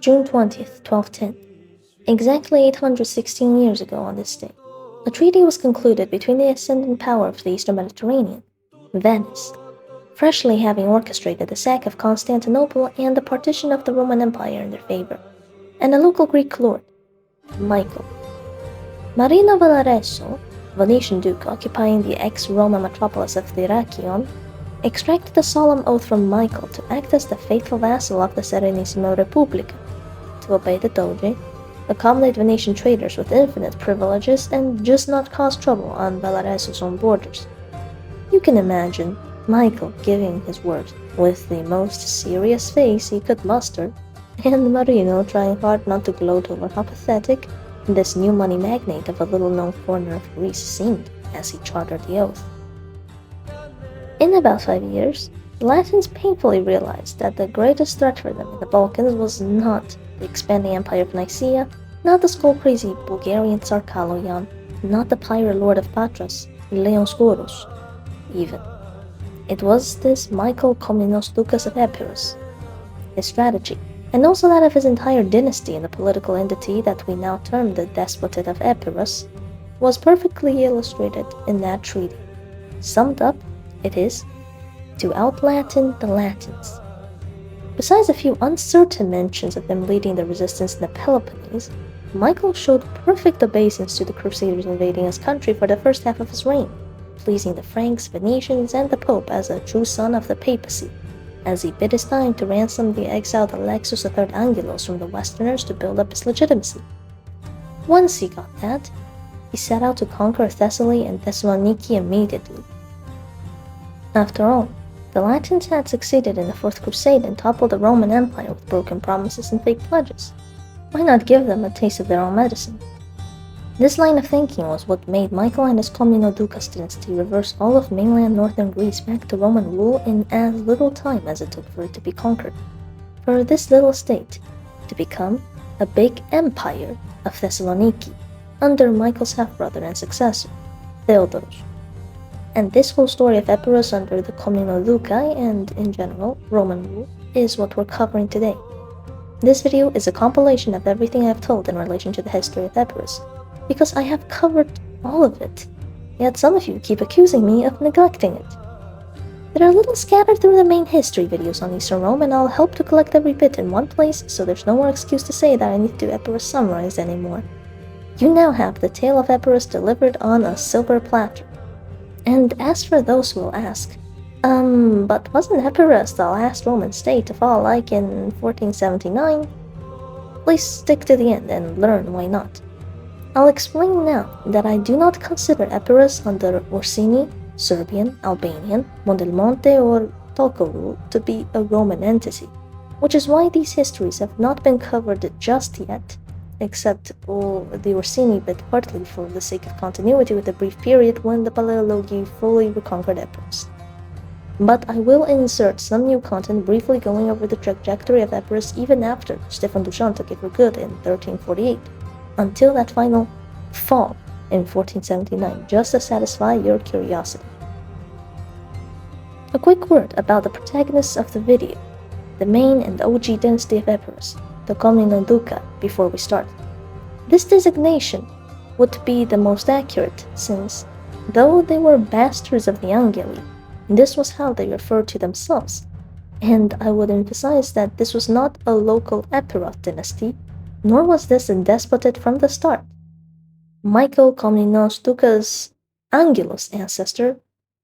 June 20th, 1210. Exactly 816 years ago on this day, a treaty was concluded between the ascendant power of the Eastern Mediterranean, Venice, freshly having orchestrated the sack of Constantinople and the partition of the Roman Empire in their favor, and a local Greek lord, Michael. Marino Valaresso, Venetian duke occupying the ex-Roman metropolis of Dyrrhachion, extracted a solemn oath from Michael to act as the faithful vassal of the Serenissima Repubblica, to obey the Doge, accommodate Venetian traders with infinite privileges, and just not cause trouble on Valaresso's own borders. You can imagine Michael giving his word with the most serious face he could muster, and Marino trying hard not to gloat over how pathetic this new money magnate of a little-known corner of Greece seemed as he chartered the oath. In about 5 years, the Latins painfully realized that the greatest threat for them in the Balkans was not the expanding Empire of Nicaea, not the skull-crazy Bulgarian Tsar Kaloyan, not the pirate lord of Patras, Leon Sgouros, even. It was this Michael Komnenos Doukas of Epirus. His strategy, and also that of his entire dynasty in the political entity that we now term the Despotate of Epirus, was perfectly illustrated in that treaty. Summed up, it is to out-Latin the Latins. Besides a few uncertain mentions of them leading the resistance in the Peloponnese, Michael showed perfect obeisance to the Crusaders invading his country for the first half of his reign, pleasing the Franks, Venetians, and the Pope as a true son of the papacy, as he bid his time to ransom the exiled Alexios III Angelos from the Westerners to build up his legitimacy. Once he got that, he set out to conquer Thessaly and Thessaloniki immediately. After all, the Latins had succeeded in the Fourth Crusade and toppled the Roman Empire with broken promises and fake pledges. Why not give them a taste of their own medicine? This line of thinking was what made Michael and his Komnenos Doukas Dynasty reverse all of mainland northern Greece back to Roman rule in as little time as it took for it to be conquered, for this little state to become a big empire of Thessaloniki under Michael's half-brother and successor, Theodoros. And this whole story of Epirus under the Komnenodoukai and, in general, Roman rule is what we're covering today. This video is a compilation of everything I've told in relation to the history of Epirus, because I have covered all of it, yet some of you keep accusing me of neglecting it. They're a little scattered through the main history videos on Eastern Rome, and I'll help to collect every bit in one place so there's no more excuse to say that I need to do Epirus summarized anymore. You now have the tale of Epirus delivered on a silver platter. And as for those who will ask, but wasn't Epirus the last Roman state to fall like in 1479? Please stick to the end and learn why not. I'll explain now that I do not consider Epirus under Orsini, Serbian, Albanian, Buondelmonti or Tocco rule to be a Roman entity, which is why these histories have not been covered just yet, except the Orsini bit partly for the sake of continuity with the brief period when the Palaiologi fully reconquered Epirus. But I will insert some new content briefly going over the trajectory of Epirus even after Stefan Dusan took it for good in 1348, until that final fall in 1479, just to satisfy your curiosity. A quick word about the protagonists of the video, the main and OG dynasty of Epirus, the Komnenodoukai, before we start. This designation would be the most accurate since, though they were bastards of the Angeli, this was how they referred to themselves, and I would emphasize that this was not a local Epirot dynasty, nor was this a despotate from the start. Michael Komnenos Doukas' Angelos ancestor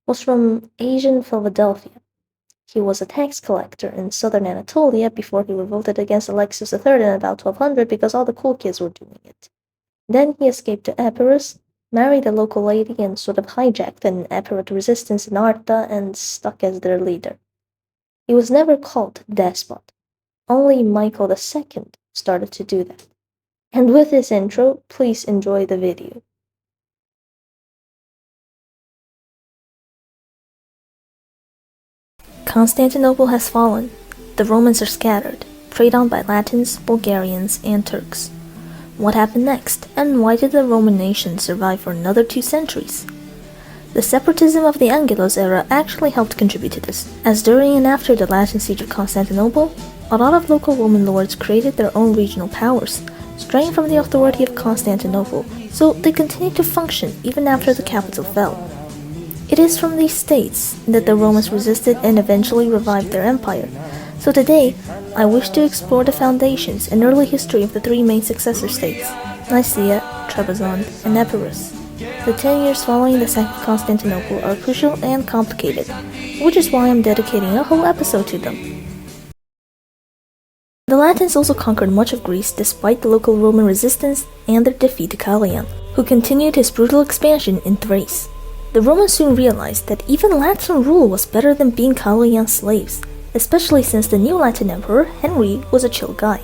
was from Asian Philadelphia. He was a tax collector in southern Anatolia before he revolted against Alexios III in about 1200 because all the cool kids were doing it. Then he escaped to Epirus, married a local lady, and sort of hijacked an Epirot resistance in Arta and stuck as their leader. He was never called despot. Only Michael II started to do that. And with this intro, please enjoy the video. Constantinople has fallen. The Romans are scattered, preyed on by Latins, Bulgarians, and Turks. What happened next, and why did the Roman nation survive for another 2 centuries? The separatism of the Angelos era actually helped contribute to this, as during and after the Latin siege of Constantinople, a lot of local Roman lords created their own regional powers, straying from the authority of Constantinople, so they continued to function even after the capital fell. It is from these states that the Romans resisted and eventually revived their empire. So today, I wish to explore the foundations and early history of the three main successor states, Nicaea, Trebizond, and Epirus. The 10 years following the sack of Constantinople are crucial and complicated, which is why I'm dedicating a whole episode to them. The Latins also conquered much of Greece despite the local Roman resistance and their defeat to Kallian, who continued his brutal expansion in Thrace. The Romans soon realized that even Latin rule was better than being Kallian's slaves, especially since the new Latin emperor, Henry, was a chill guy.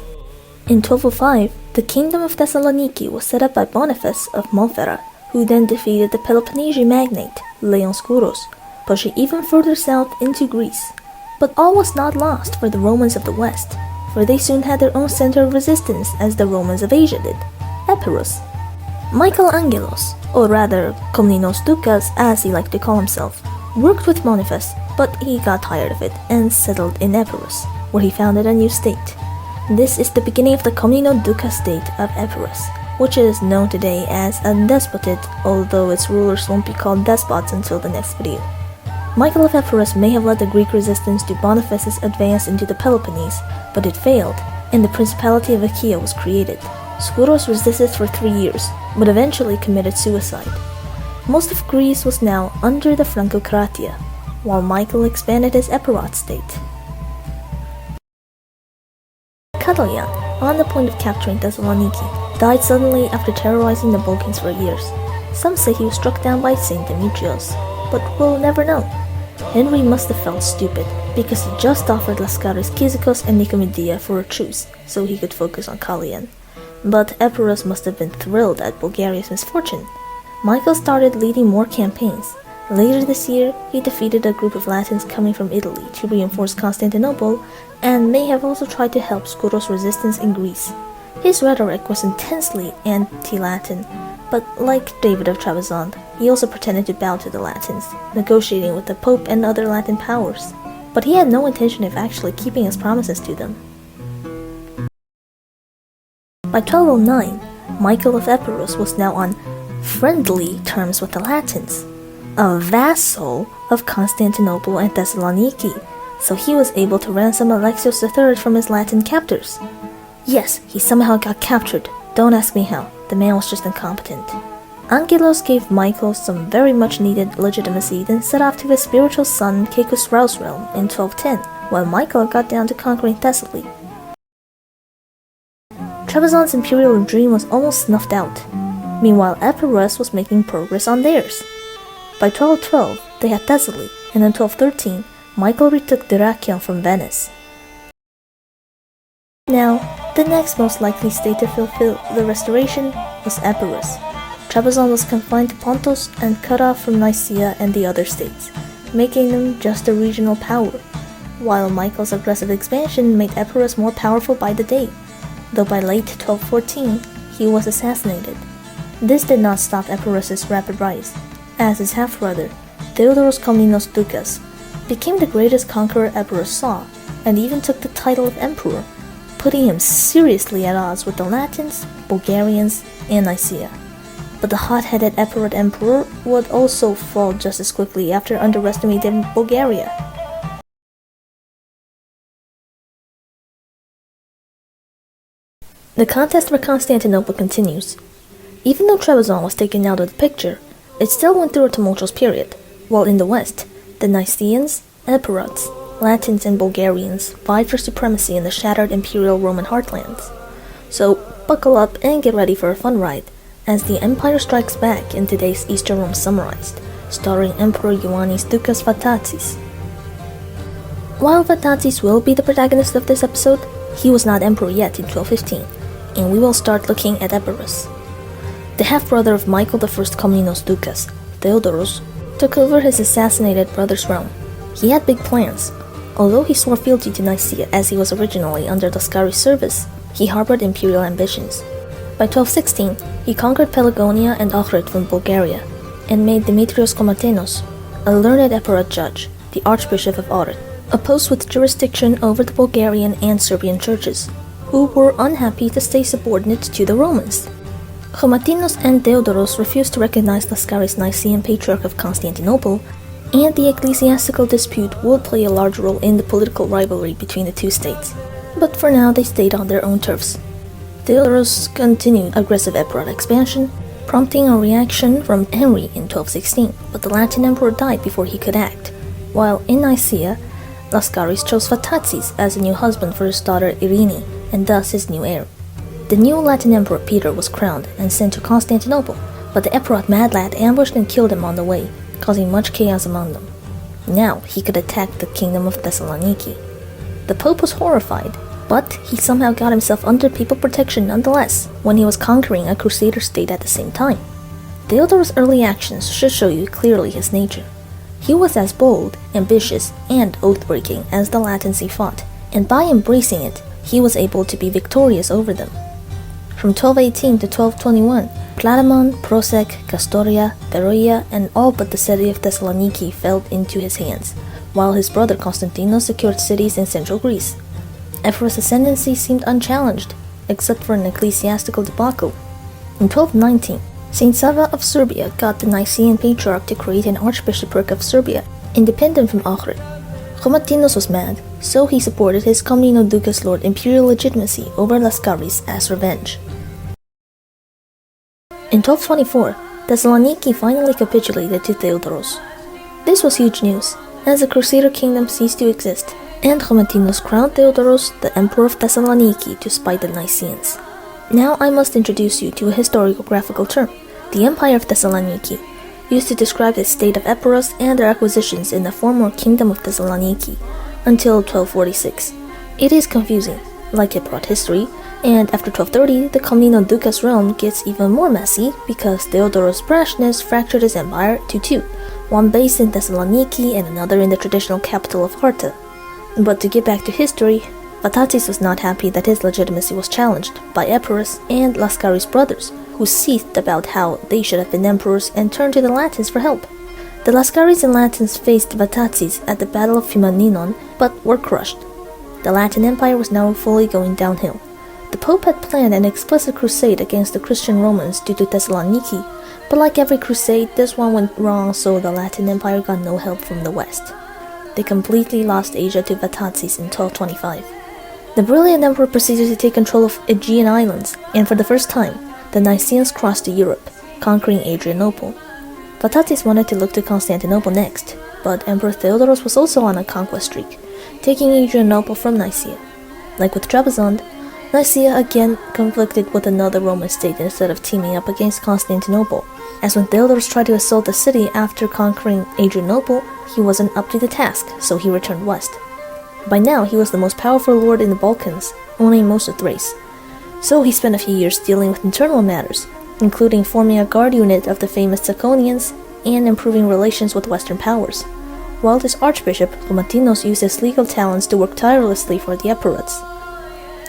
In 1205, the kingdom of Thessaloniki was set up by Boniface of Montferrat, who then defeated the Peloponnesian magnate, Leon Skouros, pushing even further south into Greece. But all was not lost for the Romans of the west, for they soon had their own center of resistance as the Romans of Asia did, Epirus. Michael Angelos, or rather Komnenos Doukas as he liked to call himself, worked with Boniface, but he got tired of it and settled in Epirus, where he founded a new state. This is the beginning of the Komnenodoukas state of Epirus, which is known today as a despotate, although its rulers won't be called despots until the next video. Michael of Epirus may have led the Greek resistance to Boniface's advance into the Peloponnese, but it failed, and the Principality of Achaea was created. Skouros resisted for 3 years, but eventually committed suicide. Most of Greece was now under the Francocratia, while Michael expanded his Epirot state. Kallian, on the point of capturing Thessaloniki, died suddenly after terrorizing the Balkans for years. Some say he was struck down by Saint Demetrios, but we'll never know. Henry must have felt stupid, because he just offered Laskaris Kyzikos and Nicomedia for a truce, so he could focus on Kallian. But Epirus must have been thrilled at Bulgaria's misfortune. Michael started leading more campaigns. Later this year, he defeated a group of Latins coming from Italy to reinforce Constantinople, and may have also tried to help Skouros' resistance in Greece. His rhetoric was intensely anti-Latin, but like David of Trebizond, he also pretended to bow to the Latins, negotiating with the Pope and other Latin powers. But he had no intention of actually keeping his promises to them. By 1209, Michael of Epirus was now on friendly terms with the Latins, a vassal of Constantinople and Thessaloniki, so he was able to ransom Alexios III from his Latin captors. Yes, he somehow got captured, don't ask me how, the man was just incompetent. Angelos gave Michael some very much needed legitimacy, then set off to his spiritual son Kekos' realm in 1210, while Michael got down to conquering Thessaly. Trebizond's imperial dream was almost snuffed out. Meanwhile, Epirus was making progress on theirs. By 1212, they had Thessaly, and in 1213, Michael retook Dyrrhachium from Venice. Now, the next most likely state to fulfill the restoration was Epirus. Trebizond was confined to Pontus and cut off from Nicaea and the other states, making them just a regional power, while Michael's aggressive expansion made Epirus more powerful by the day, though by late 1214, he was assassinated. This did not stop Epirus' rapid rise, as his half-brother, Theodoros Komnenos Doukas, became the greatest conqueror Epirus saw, and even took the title of emperor, putting him seriously at odds with the Latins, Bulgarians, and Nicaea. But the hot-headed Epirot emperor would also fall just as quickly after underestimating Bulgaria. The contest for Constantinople continues. Even though Trebizond was taken out of the picture, it still went through a tumultuous period, while in the west, the Nicaeans, Epirots, Latins, and Bulgarians vied for supremacy in the shattered imperial Roman heartlands. So, buckle up and get ready for a fun ride, as the Empire strikes back in today's Eastern Rome Summarized, starring Emperor Ioannis Doukas Vatatzis. While Vatatzis will be the protagonist of this episode, he was not emperor yet in 1215, and we will start looking at Epirus. The half-brother of Michael I Komnenos Doukas, Theodoros, took over his assassinated brother's realm. He had big plans. Although he swore fealty to Nicaea as he was originally under Laskaris' service, he harbored imperial ambitions. By 1216, he conquered Pelagonia and Ohrid from Bulgaria, and made Demetrios Komnenos, a learned Epirot judge, the Archbishop of Ohrid, a post with jurisdiction over the Bulgarian and Serbian churches, who were unhappy to stay subordinate to the Romans. Komnenos and Theodoros refused to recognize Laskaris Nicaean Patriarch of Constantinople, and the ecclesiastical dispute would play a large role in the political rivalry between the two states. But for now, they stayed on their own turfs. Theodoros continued aggressive Epirot expansion, prompting a reaction from Henry in 1216, but the Latin emperor died before he could act, while in Nicaea, Laskaris chose Vatatzis as a new husband for his daughter Irene, and thus his new heir. The new Latin emperor Peter was crowned and sent to Constantinople, but the Epirot mad lad ambushed and killed him on the way, causing much chaos among them. Now he could attack the kingdom of Thessaloniki. The Pope was horrified, but he somehow got himself under papal protection nonetheless when he was conquering a Crusader state at the same time. Theodorus' early actions should show you clearly his nature. He was as bold, ambitious, and oath-breaking as the Latins he fought, and by embracing it, he was able to be victorious over them. From 1218 to 1221, Cladamon, Prosek, Castoria, Beroia, and all but the city of Thessaloniki fell into his hands, while his brother Constantinos secured cities in central Greece. Epirus' ascendancy seemed unchallenged, except for an ecclesiastical debacle. In 1219, Saint Sava of Serbia got the Nicaean Patriarch to create an archbishopric of Serbia, independent from Ohrid. Komnenos was mad, so he supported his Komnenodoukas Lord imperial legitimacy over Laskaris as revenge. In 1224, Thessaloniki finally capitulated to Theodoros. This was huge news, as the Crusader kingdom ceased to exist, and Komnenos crowned Theodoros the Emperor of Thessaloniki to spite the Nicaeans. Now I must introduce you to a historiographical term, the Empire of Thessaloniki, used to describe the state of Epirus and their acquisitions in the former Kingdom of Thessaloniki, until 1246. It is confusing, like Epirot history, and after 1230, the Komnenodoukas realm gets even more messy because Theodoros' brashness fractured his empire to two, one based in Thessaloniki and another in the traditional capital of Sparta. But to get back to history, Vatatzis was not happy that his legitimacy was challenged by Epirus and Laskaris' brothers, who seethed about how they should have been emperors and turned to the Latins for help. The Laskaris and Latins faced Vatatzis at the Battle of Phimaninon, but were crushed. The Latin Empire was now fully going downhill. The Pope had planned an explicit crusade against the Christian Romans due to Thessaloniki, but like every crusade, this one went wrong, so the Latin Empire got no help from the West. They completely lost Asia to Vatatzis in 1225. The brilliant emperor proceeded to take control of Aegean islands, and for the first time, the Nicaeans crossed to Europe, conquering Adrianople. Vatatzis wanted to look to Constantinople next, but Emperor Theodoros was also on a conquest streak, taking Adrianople from Nicaea. Like with Trebizond, Nicaea again conflicted with another Roman state instead of teaming up against Constantinople, as when Theodoros tried to assault the city after conquering Adrianople, he wasn't up to the task, so he returned west. By now, he was the most powerful lord in the Balkans, owning most of Thrace. So he spent a few years dealing with internal matters, including forming a guard unit of the famous Tsakonians and improving relations with Western powers, while his archbishop, Komnenos, used his legal talents to work tirelessly for the Epirots.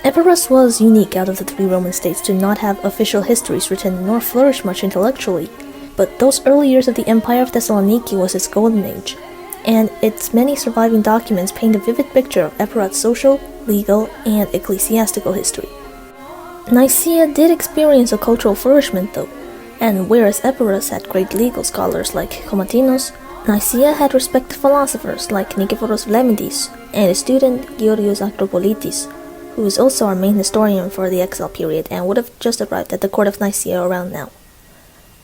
Epirus was unique out of the three Roman states to not have official histories written nor flourish much intellectually, but those early years of the Empire of Thessaloniki was its golden age, and its many surviving documents paint a vivid picture of Epirot's social, legal, and ecclesiastical history. Nicaea did experience a cultural flourishment though, and whereas Epirus had great legal scholars like Komnenos, Nicaea had respected philosophers like Nikephoros Vlemidis and his student Georgios Akropolitis, who is also our main historian for the exile period and would have just arrived at the court of Nicaea around now.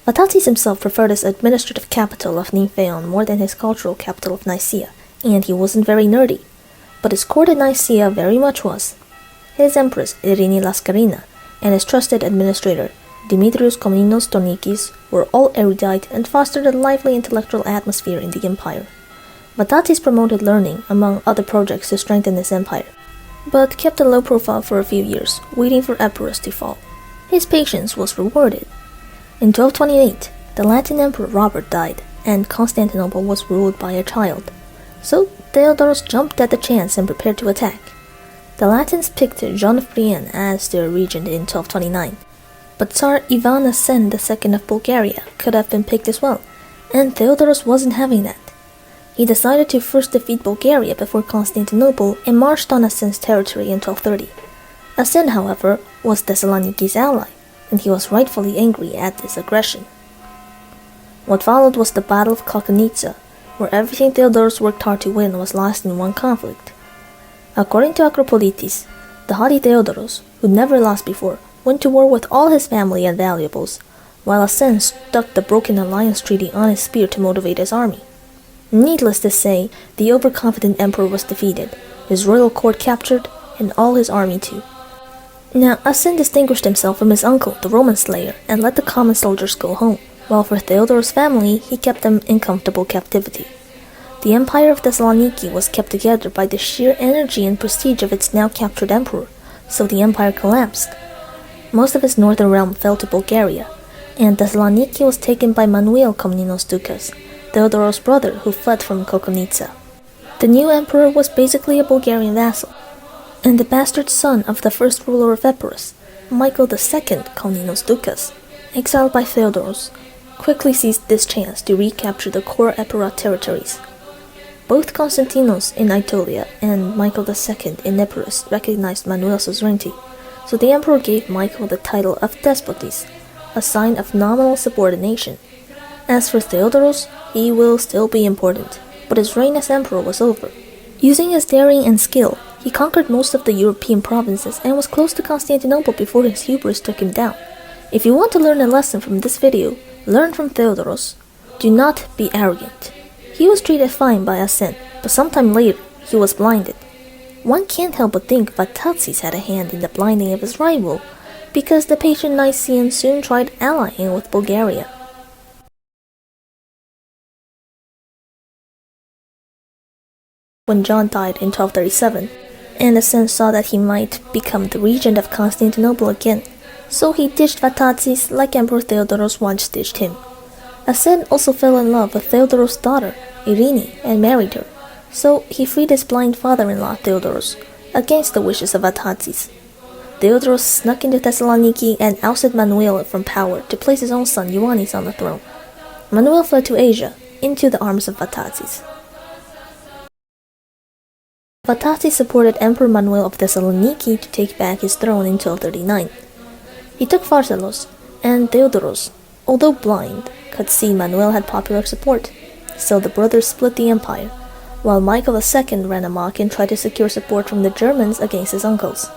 Vatatzis himself preferred his administrative capital of Nymphaeon more than his cultural capital of Nicaea, and he wasn't very nerdy, but his court at Nicaea very much was. His empress Irene Laskarina and his trusted administrator Dimitrios Komnenos Tonikis were all erudite and fostered a lively intellectual atmosphere in the empire. Vatatzis promoted learning among other projects to strengthen his empire, but kept a low profile for a few years, waiting for Epirus to fall. His patience was rewarded. In 1228, the Latin Emperor Robert died, and Constantinople was ruled by a child. So Theodoros jumped at the chance and prepared to attack. The Latins picked John of Brienne as their regent in 1229, but Tsar Ivan Asen II of Bulgaria could have been picked as well, and Theodoros wasn't having that. He decided to first defeat Bulgaria before Constantinople and marched on Asen's territory in 1230. Asen, however, was Thessaloniki's ally, and he was rightfully angry at this aggression. What followed was the Battle of Komnenodoukas, where everything Theodorus worked hard to win was lost in one conflict. According to Acropolites, the haughty Theodorus, who never lost before, went to war with all his family and valuables, while Asen stuck the broken alliance treaty on his spear to motivate his army. Needless to say, the overconfident emperor was defeated, his royal court captured, and all his army too. Now, Asen distinguished himself from his uncle, the Roman slayer, and let the common soldiers go home, while for Theodorus' family, he kept them in comfortable captivity. The Empire of Thessaloniki was kept together by the sheer energy and prestige of its now captured emperor, so the empire collapsed. Most of its northern realm fell to Bulgaria, and Thessaloniki was taken by Manuel Komnenos Doukas, Theodorus' brother who fled from Komnenodoukas. The new emperor was basically a Bulgarian vassal, and the bastard son of the first ruler of Epirus, Michael II Komnenos Doukas, exiled by Theodorus, quickly seized this chance to recapture the core Epirot territories. Both Constantinos in Aetolia and Michael II in Epirus recognized Manuel's suzerainty, so the emperor gave Michael the title of Despotes, a sign of nominal subordination. As for Theodorus, he will still be important, but his reign as emperor was over. Using his daring and skill, he conquered most of the European provinces and was close to Constantinople before his hubris took him down. If you want to learn a lesson from this video, learn from Theodorus. Do not be arrogant. He was treated fine by Asen, but sometime later, he was blinded. One can't help but think Vatatzes had a hand in the blinding of his rival, because the patient Nicaeans soon tried allying with Bulgaria. When John died in 1237, and Asen saw that he might become the regent of Constantinople again, so he ditched Vatatzes like Emperor Theodorus once ditched him. Asen also fell in love with Theodorus' daughter, Irene, and married her, so he freed his blind father-in-law Theodorus, against the wishes of Vatatzes. Theodorus snuck into Thessaloniki and ousted Manuel from power to place his own son Ioannis on the throne. Manuel fled to Asia, into the arms of Vatatzes. Vatatzes supported Emperor Manuel of Thessaloniki to take back his throne in 1239. He took Pharsalos, and Theodorus, although blind, could see Manuel had popular support, so the brothers split the empire, while Michael II ran amok and tried to secure support from the Germans against his uncles.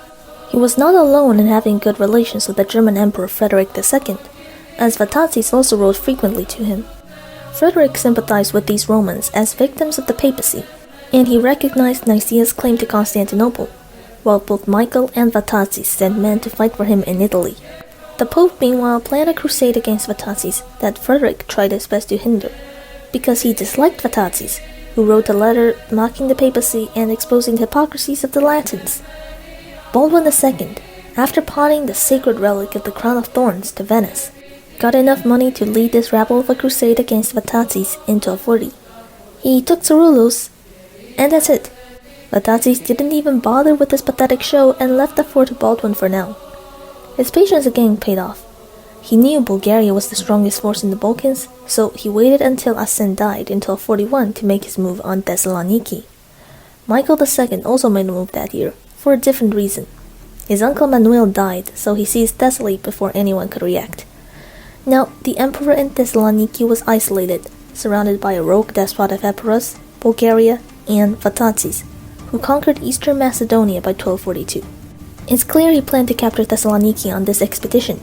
He was not alone in having good relations with the German Emperor Frederick II, as Vatatzes also wrote frequently to him. Frederick sympathized with these Romans as victims of the papacy, and he recognized Nicaea's claim to Constantinople, while both Michael and Vatatzes sent men to fight for him in Italy. The Pope meanwhile planned a crusade against Vatatzes that Frederick tried his best to hinder, because he disliked Vatatzes, who wrote a letter mocking the papacy and exposing the hypocrisies of the Latins. Baldwin II, after pawning the sacred relic of the crown of thorns to Venice, got enough money to lead this rabble of a crusade against Vatatzes in 1240. He took Cerullos, and that's it. Vatatzes didn't even bother with this pathetic show and left the fort to Baldwin for now. His patience again paid off. He knew Bulgaria was the strongest force in the Balkans, so he waited until Asen died in 1241 to make his move on Thessaloniki. Michael II also made a move that year, for a different reason. His uncle Manuel died, so he seized Thessaly before anyone could react. Now, the emperor in Thessaloniki was isolated, surrounded by a rogue despot of Epirus, Bulgaria, and Vatatzes, who conquered eastern Macedonia by 1242. It's clear he planned to capture Thessaloniki on this expedition,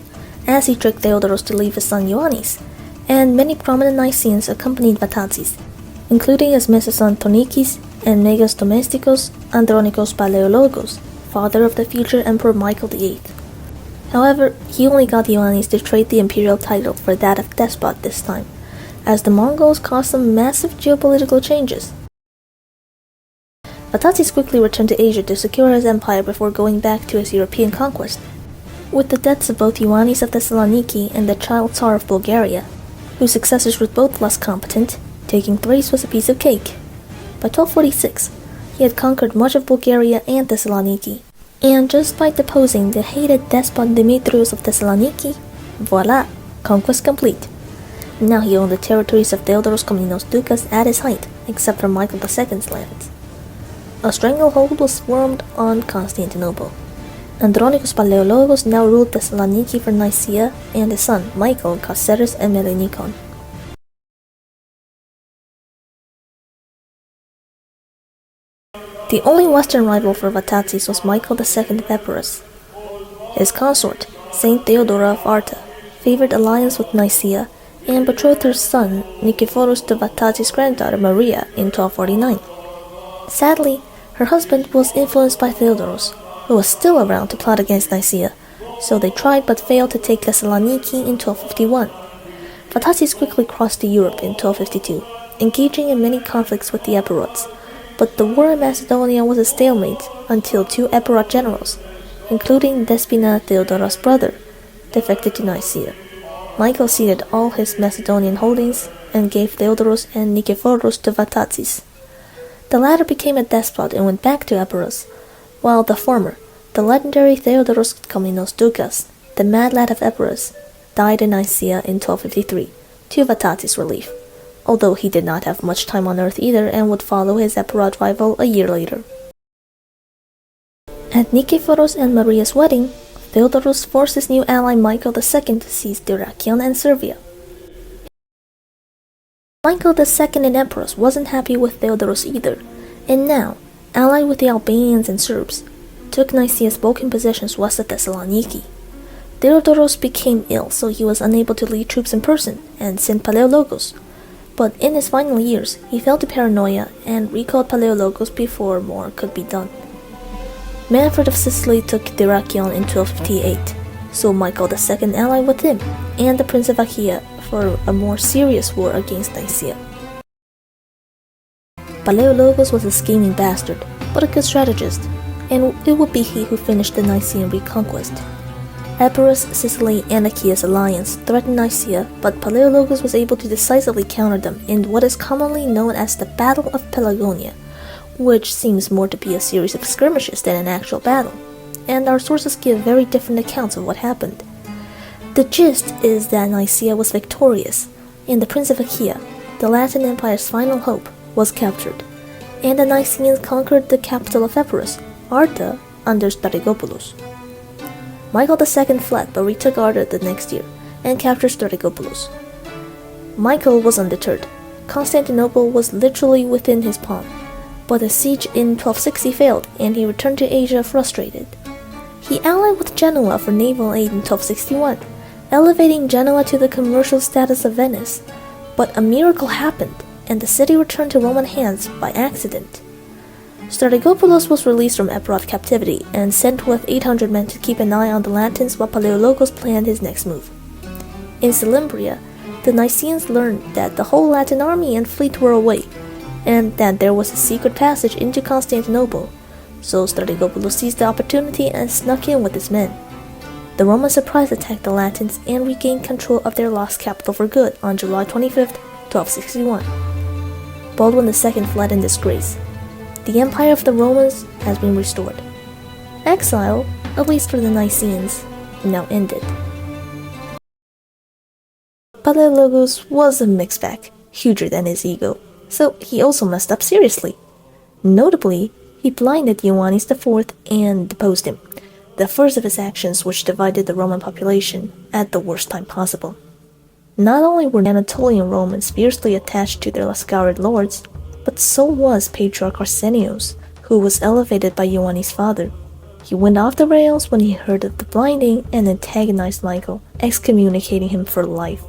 as he tricked Theodorus to leave his son Ioannis, and many prominent Nicaeans accompanied Vatatzes, including his Messison Tonikis and Megas Domestikos Andronikos Palaiologos, father of the future Emperor Michael VIII. However, he only got Ioannis to trade the imperial title for that of despot this time, as the Mongols caused some massive geopolitical changes. Vatatzes quickly returned to Asia to secure his empire before going back to his European conquest. With the deaths of both Ioannis of Thessaloniki and the child Tsar of Bulgaria, whose successors were both less competent, taking Thrace was a piece of cake. By 1246, he had conquered much of Bulgaria and Thessaloniki, and just by deposing the hated despot Demetrius of Thessaloniki, voila, conquest complete. Now he owned the territories of Theodorus Komnenos Doukas at his height, except for Michael II's lands. A stranglehold was formed on Constantinople. Andronikos Palaiologos now ruled Thessaloniki for Nicaea, and his son, Michael, got Ceres and Melanichon. The only western rival for Vatatzes was Michael II of Epirus. His consort, Saint Theodora of Arta, favored alliance with Nicaea and betrothed her son Nicephorus to Vatatzes' granddaughter Maria in 1249. Sadly, her husband was influenced by Theodoros, who was still around to plot against Nicaea, so they tried but failed to take Thessaloniki in 1251. Vatatzes quickly crossed to Europe in 1252, engaging in many conflicts with the Epirots, but the war in Macedonia was a stalemate until two Epirot generals, including Despina, Theodora's brother, defected to Nicaea. Michael ceded all his Macedonian holdings and gave Theodoros and Nicephorus to Vatatzes. The latter became a despot and went back to Epirus, while the former, the legendary Theodoros Komnenos Doukas, the mad lad of Epirus, died in Nicaea in 1253, to Vatatzes' relief, although he did not have much time on earth either and would follow his Epirot rival a year later. At Nicephorus and Maria's wedding, Theodoros forced his new ally Michael II to seize Dyrrhachion and Servia. Michael II in Epirus wasn't happy with Theodoros either, and now, allied with the Albanians and Serbs, took Nicaea's Balkan possessions west of Thessaloniki. Theodoros became ill, so he was unable to lead troops in person and sent Palaiologos, but in his final years, he fell to paranoia and recalled Palaiologos before more could be done. Manfred of Sicily took Dyrrhachion in 1258, so Michael II allied with him and the Prince of Achaea for a more serious war against Nicaea. Palaiologos was a scheming bastard, but a good strategist, and it would be he who finished the Nicaean reconquest. Epirus, Sicily, and Achaea's alliance threatened Nicaea, but Palaiologos was able to decisively counter them in what is commonly known as the Battle of Pelagonia, which seems more to be a series of skirmishes than an actual battle, and our sources give very different accounts of what happened. The gist is that Nicaea was victorious, and the Prince of Achaea, the Latin Empire's final hope, was captured, and the Nicaeans conquered the capital of Epirus, Arta, under Strategopoulos. Michael II fled but retook Arta the next year and captured Strategopoulos. Michael was undeterred. Constantinople was literally within his palm, but the siege in 1260 failed and he returned to Asia frustrated. He allied with Genoa for naval aid in 1261, elevating Genoa to the commercial status of Venice, but a miracle happened and the city returned to Roman hands by accident. Strategopoulos was released from Epirot captivity and sent with 800 men to keep an eye on the Latins while Palaiologos planned his next move. In Selymbria, the Nicaeans learned that the whole Latin army and fleet were away, and that there was a secret passage into Constantinople, so Strategopoulos seized the opportunity and snuck in with his men. The Roman surprise attacked the Latins and regained control of their lost capital for good on July 25, 1261. Baldwin II fled in disgrace. The Empire of the Romans has been restored. Exile, at least for the Nicaeans, now ended. Palaiologos was a mixed bag, huger than his ego, so he also messed up seriously. Notably, he blinded Ioannis IV and deposed him, the first of his actions which divided the Roman population at the worst time possible. Not only were Anatolian Romans fiercely attached to their Lascarid lords, but so was Patriarch Arsenios, who was elevated by Ioannis' father. He went off the rails when he heard of the blinding and antagonized Michael, excommunicating him for life.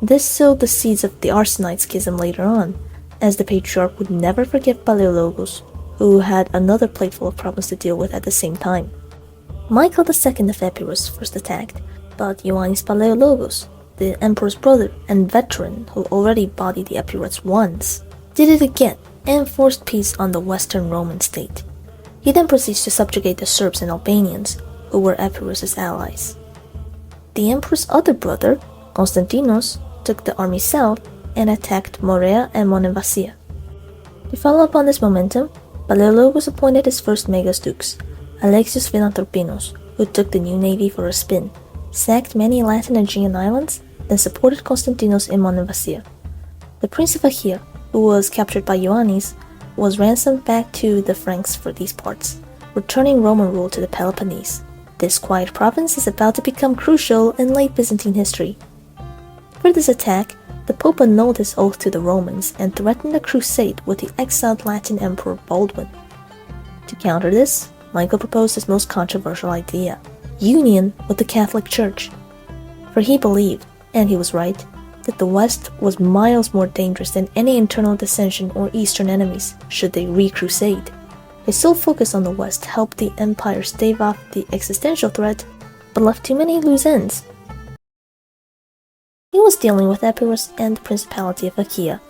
This sowed the seeds of the Arsenite schism later on, as the Patriarch would never forgive Palaiologos, who had another plateful of problems to deal with at the same time. Michael II of Epirus first attacked, but Ioannis Palaiologos, the emperor's brother and veteran who already bodied the Epirots once, did it again and forced peace on the Western Roman state. He then proceeds to subjugate the Serbs and Albanians, who were Epirus' allies. The emperor's other brother, Constantinos, took the army south and attacked Morea and Monemvasia. To follow up on this momentum, Palaiologos appointed his first megasdukes, Angelos-Philanthropenos, who took the new navy for a spin, sacked many Latin Aegean islands, then supported Constantinos in Monemvasia. The Prince of Achaea, who was captured by Ioannis, was ransomed back to the Franks for these parts, returning Roman rule to the Peloponnese. This quiet province is about to become crucial in late Byzantine history. For this attack, the Pope annulled his oath to the Romans and threatened a crusade with the exiled Latin Emperor Baldwin. To counter this, Michael proposed his most controversial idea: union with the Catholic Church. For he believed, and he was right, that the West was miles more dangerous than any internal dissension or Eastern enemies should they re-crusade. His sole focus on the West helped the empire stave off the existential threat, but left too many loose ends. He was dealing with Epirus and the Principality of Achaea,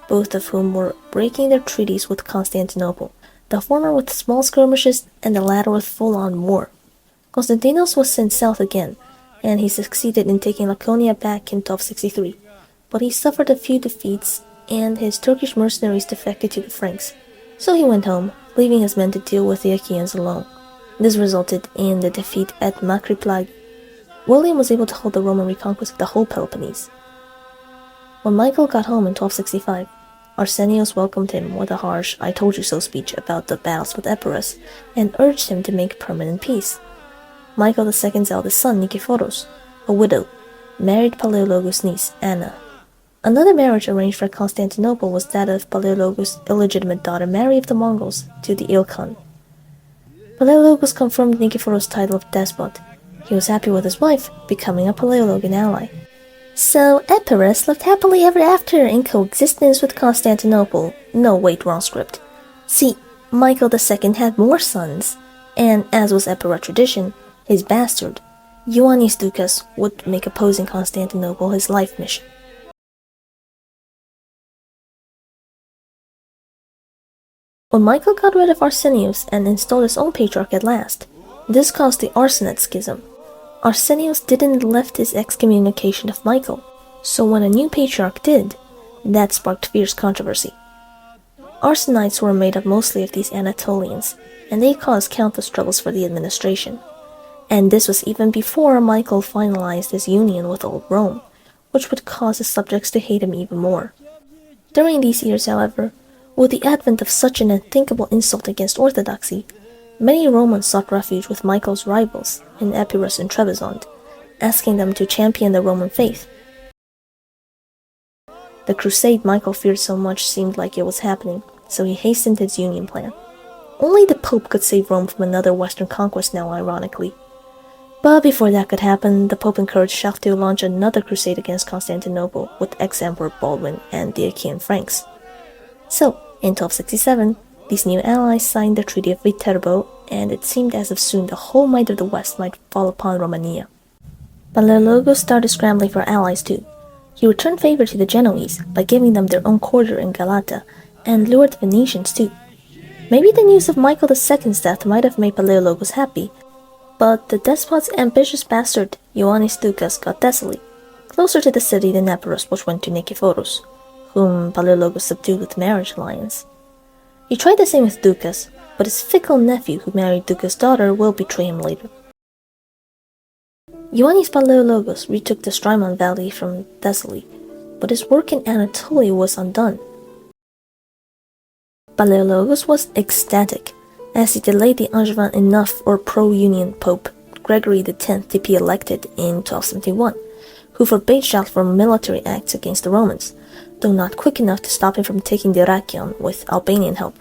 both of whom were breaking their treaties with Constantinople, the former with small skirmishes and the latter with full-on war. Constantinos was sent south again, and he succeeded in taking Laconia back in 1263, but he suffered a few defeats and his Turkish mercenaries defected to the Franks, so he went home, leaving his men to deal with the Achaeans alone. This resulted in the defeat at Makriplagi. William was able to hold the Roman reconquest of the whole Peloponnese. When Michael got home in 1265, Arsenios welcomed him with a harsh "I told you so" speech about the battles with Epirus and urged him to make permanent peace. Michael II's eldest son, Nikephoros, a widow, married Palaiologos' niece, Anna. Another marriage arranged for Constantinople was that of Palaiologos' illegitimate daughter Mary of the Mongols to the Ilkhan. Palaiologos confirmed Nikephoros' title of despot. He was happy with his wife, becoming a Palaiologan ally. So Epirus lived happily ever after in coexistence with Constantinople. No, wait, wrong script. See, Michael II had more sons, and as was Epirus tradition, his bastard, Ioannis Doukas, would make opposing Constantinople his life mission. When Michael got rid of Arsenios and installed his own patriarch at last, this caused the Arsenate schism. Arsenios didn't lift his excommunication of Michael, so when a new patriarch did, that sparked fierce controversy. Arsenites were made up mostly of these Anatolians, and they caused countless troubles for the administration. And this was even before Michael finalized his union with Old Rome, which would cause his subjects to hate him even more. During these years, however, with the advent of such an unthinkable insult against orthodoxy, many Romans sought refuge with Michael's rivals in Epirus and Trebizond, asking them to champion the Roman faith. The crusade Michael feared so much seemed like it was happening, so he hastened his union plan. Only the Pope could save Rome from another Western conquest now, ironically. But before that could happen, the Pope encouraged Charles to launch another crusade against Constantinople with ex-Emperor Baldwin and the Achaean Franks. So, in 1267, these new allies signed the Treaty of Viterbo, and it seemed as if soon the whole might of the West might fall upon Rhomania. Palaiologos started scrambling for allies too. He returned favor to the Genoese by giving them their own quarter in Galata, and lured the Venetians too. Maybe the news of Michael II's death might have made Palaiologos happy, but the despot's ambitious bastard, Ioannis Doukas, got Thessaly, closer to the city than Epirus, which went to Nikephoros, whom Palaiologos subdued with marriage alliance. He tried the same with Doukas, but his fickle nephew who married Doukas' daughter will betray him later. Ioannis Palaiologos retook the Strymon Valley from Thessaly, but his work in Anatolia was undone. Palaiologos was ecstatic, as he delayed the Angevin enough or pro-Union Pope Gregory X to be elected in 1271, who forbade Charles from military acts against the Romans, though not quick enough to stop him from taking Dyrrhachion with Albanian help.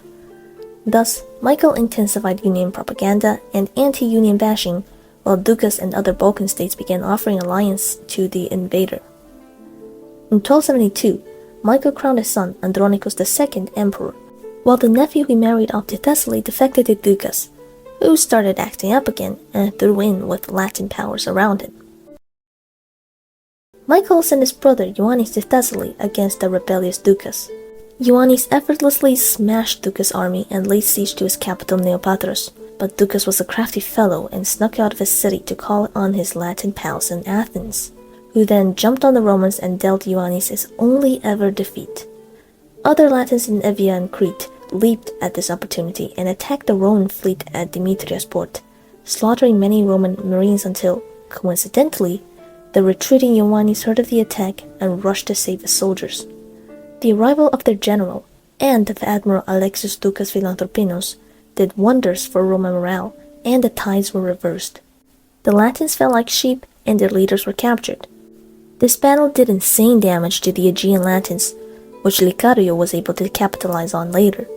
Thus, Michael intensified Union propaganda and anti-Union bashing, while Doukas and other Balkan states began offering alliance to the invader. In 1272, Michael crowned his son Andronikos II emperor, while the nephew he married off to Thessaly defected to Doukas, who started acting up again and threw in with Latin powers around him. Michael sent his brother Ioannis to Thessaly against the rebellious Doukas. Ioannis effortlessly smashed Doukas' army and laid siege to his capital Neopatros, but Doukas was a crafty fellow and snuck out of his city to call on his Latin pals in Athens, who then jumped on the Romans and dealt Ioannis his only ever defeat. Other Latins in Evia and Crete leaped at this opportunity and attacked the Roman fleet at Demetria's port, slaughtering many Roman marines until, coincidentally, the retreating Ioannis heard of the attack and rushed to save his soldiers. The arrival of their general and of Admiral Angelos-Philanthropenos did wonders for Roman morale, and the tides were reversed. The Latins fell like sheep, and their leaders were captured. This battle did insane damage to the Aegean Latins, which Licario was able to capitalize on later.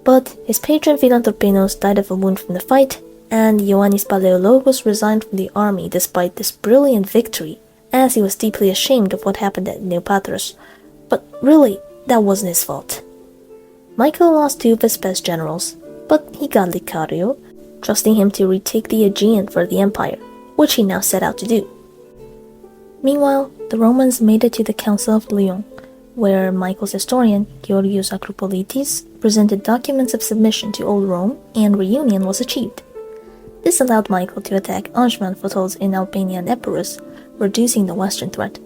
But his patron Philanthropenos died of a wound from the fight, and Ioannis Palaiologos resigned from the army despite this brilliant victory, as he was deeply ashamed of what happened at Neopatros. But really, that wasn't his fault. Michael lost two of his best generals, but he got Licario, trusting him to retake the Aegean for the empire, which he now set out to do. Meanwhile, the Romans made it to the Council of Lyon, where Michael's historian, Georgios Acropolitis, presented documents of submission to Old Rome, and reunion was achieved. This allowed Michael to attack Angevin footholds in Albania and Epirus, reducing the western threat,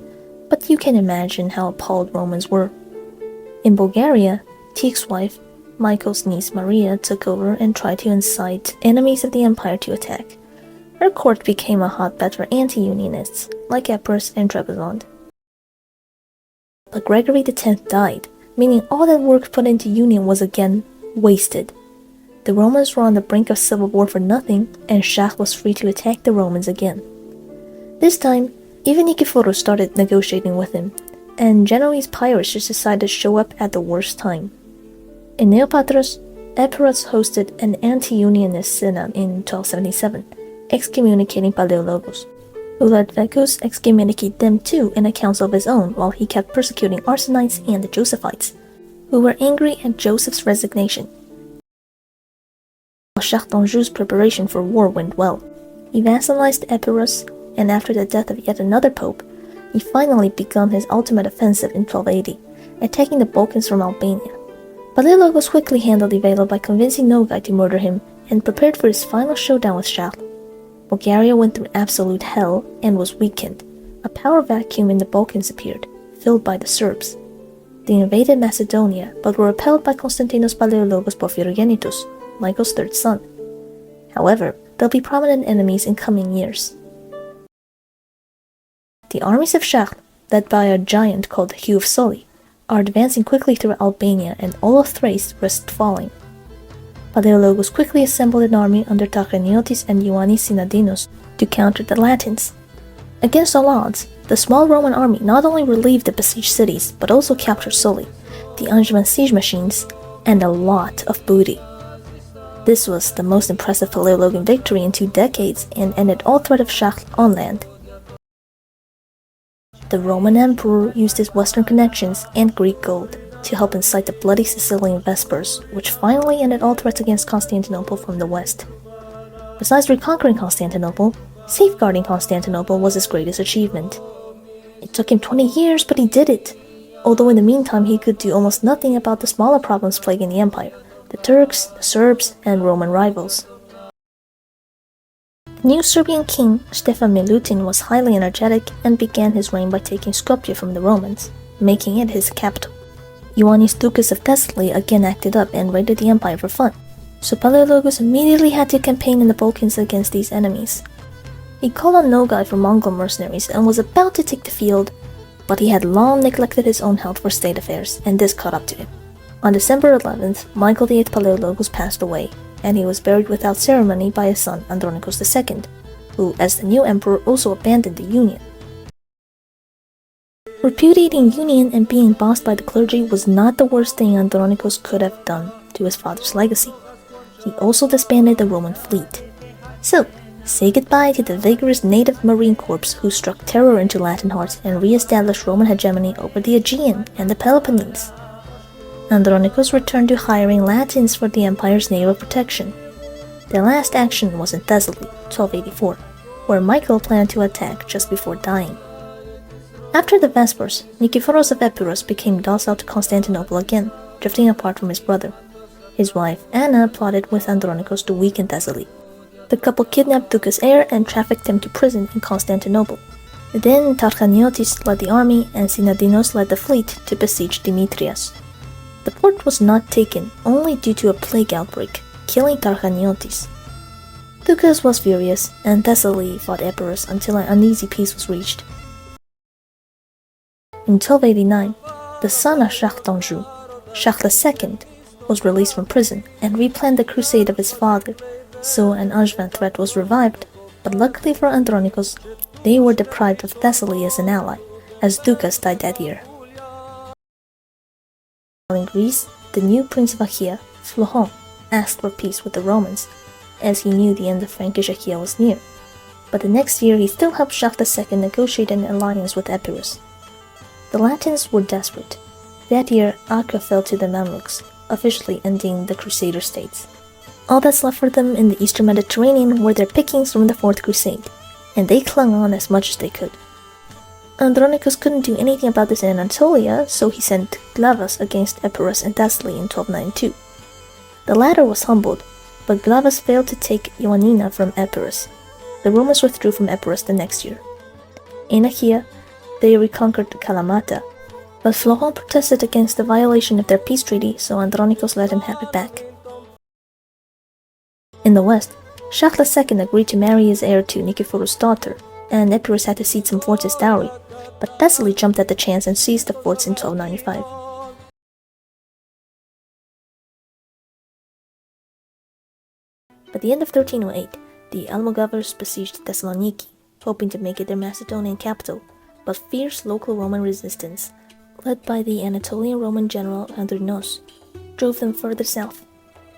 but you can imagine how appalled Romans were. In Bulgaria, Tiek's wife, Michael's niece Maria, took over and tried to incite enemies of the empire to attack. Her court became a hotbed for anti-unionists, like Epirus and Trebizond. But Gregory X died, meaning all that work put into union was again wasted. The Romans were on the brink of civil war for nothing, and Shah was free to attack the Romans again. This time, even Nicephorus started negotiating with him, and Genoese pirates just decided to show up at the worst time. In Neopatros, Epirus hosted an anti-unionist synod in 1277, excommunicating Palaiologos, who let Vecus excommunicate them too in a council of his own while he kept persecuting Arsenites and the Josephites, who were angry at Joseph's resignation. Shah d'Anjou's preparation for war went well. He vassalized Epirus, and after the death of yet another pope, he finally began his ultimate offensive in 1280, attacking the Balkans from Albania. Palaiologos quickly handled the Velo by convincing Nogai to murder him and prepared for his final showdown with Shah. Bulgaria went through absolute hell and was weakened. A power vacuum in the Balkans appeared, filled by the Serbs. They invaded Macedonia, but were repelled by Konstantinos Palaiologos Porphyrogenitus, Michael's third son. However, they'll be prominent enemies in coming years. The armies of Shah, led by a giant called Hugh of Sully, are advancing quickly through Albania, and all of Thrace risked falling. Palaiologos quickly assembled an army under Tachaniotis and Ioannis Synadinos to counter the Latins. Against all odds, the small Roman army not only relieved the besieged cities, but also captured Sully, the Angevin siege machines, and a lot of booty. This was the most impressive Palaiologan victory in 2 decades and ended all threat of Shah on land. The Roman emperor used his western connections and Greek gold to help incite the bloody Sicilian Vespers, which finally ended all threats against Constantinople from the west. Besides reconquering Constantinople, safeguarding Constantinople was his greatest achievement. It took him 20 years, but he did it, although in the meantime he could do almost nothing about the smaller problems plaguing the empire: the Turks, the Serbs, and Roman rivals. The new Serbian king, Stefan Milutin, was highly energetic and began his reign by taking Skopje from the Romans, making it his capital. Ioannis Doukas of Thessaly again acted up and raided the empire for fun, so Palaiologos immediately had to campaign in the Balkans against these enemies. He called on Nogai for Mongol mercenaries and was about to take the field, but he had long neglected his own health for state affairs, and this caught up to him. On December 11th, Michael VIII Palaiologos passed away, and he was buried without ceremony by his son Andronikos II, who, as the new emperor, also abandoned the union. Repudiating union and being bossed by the clergy was not the worst thing Andronikos could have done to his father's legacy. He also disbanded the Roman fleet. So, say goodbye to the vigorous native marine corps who struck terror into Latin hearts and re-established Roman hegemony over the Aegean and the Peloponnese. Andronikos returned to hiring Latins for the empire's naval protection. Their last action was in Thessaly, 1284, where Michael planned to attack just before dying. After the Vespers, Nicephorus of Epirus became docile to Constantinople again, drifting apart from his brother. His wife, Anna, plotted with Andronikos to weaken Thessaly. The couple kidnapped Doukas' heir and trafficked him to prison in Constantinople. Then Tarchaniotis led the army and Synadinos led the fleet to besiege Demetrias. The port was not taken only due to a plague outbreak, killing Tarchaniotis. Doukas was furious, and Thessaly fought Epirus until an uneasy peace was reached. In 1289, The son of Shah d'Anjou, Shah II, was released from prison and replanned the crusade of his father, so an Angevin threat was revived, but luckily for Andronikos, they were deprived of Thessaly as an ally, as Doukas died that year. In Greece, the new prince of Achaea, Phlogon, asked for peace with the Romans, as he knew the end of Frankish Achaea was near. But the next year he still helped Shah II negotiate an alliance with Epirus. The Latins were desperate. That year, Acre fell to the Mamluks, officially ending the Crusader states. All that's left for them in the Eastern Mediterranean were their pickings from the Fourth Crusade, and they clung on as much as they could. Andronikos couldn't do anything about this in Anatolia, so he sent Glavas against Epirus and Thessaly in 1292. The latter was humbled, but Glavas failed to take Ioannina from Epirus. The Romans withdrew from Epirus the next year. In Achaea, they reconquered Kalamata, but Phlogon protested against the violation of their peace treaty, so Andronikos let him have it back. In the west, Shah II agreed to marry his heir to Nicephorus' daughter, and Epirus had to cede some forts as dowry, but Thessaly jumped at the chance and seized the forts in 1295. By the end of 1308, the Almogovers besieged Thessaloniki, hoping to make it their Macedonian capital, but fierce local Roman resistance, led by the Anatolian Roman general Andronikos, drove them further south.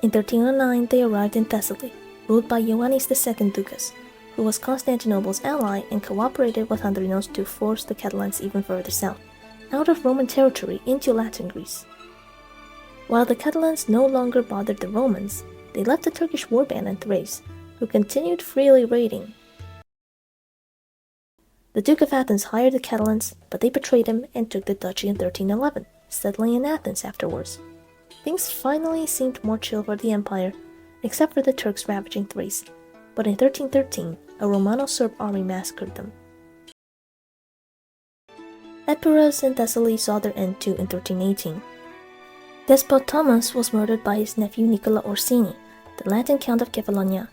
In 1309 they arrived in Thessaly, ruled by Ioannis II Doukas, who was Constantinople's ally and cooperated with Andronikos to force the Catalans even further south, out of Roman territory into Latin Greece. While the Catalans no longer bothered the Romans, they left a Turkish warband in Thrace, who continued freely raiding. The Duke of Athens hired the Catalans, but they betrayed him and took the duchy in 1311, settling in Athens afterwards. Things finally seemed more chill for the empire, except for the Turks ravaging Thrace, but in 1313, a Romano-Serb army massacred them. Epirus and Thessaly saw their end too in 1318. Despot Thomas was murdered by his nephew Nicola Orsini, the Latin Count of Kefalonia,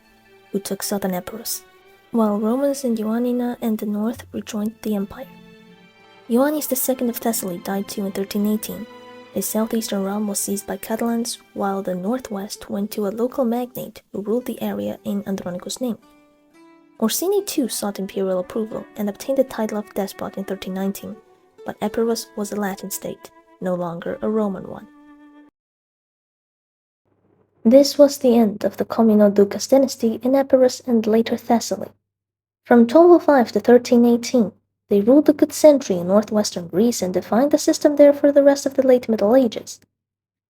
who took southern Epirus, while Romans in Ioannina and the north rejoined the empire. Ioannis II of Thessaly died too in 1318. His southeastern realm was seized by Catalans, while the northwest went to a local magnate who ruled the area in Andronikos' name. Orsini too sought imperial approval and obtained the title of despot in 1319, but Epirus was a Latin state, no longer a Roman one. This was the end of the Komnenos Doukas Dynasty in Epirus and later Thessaly. From 1205 to 1318, they ruled a good century in northwestern Greece and defined the system there for the rest of the late Middle Ages.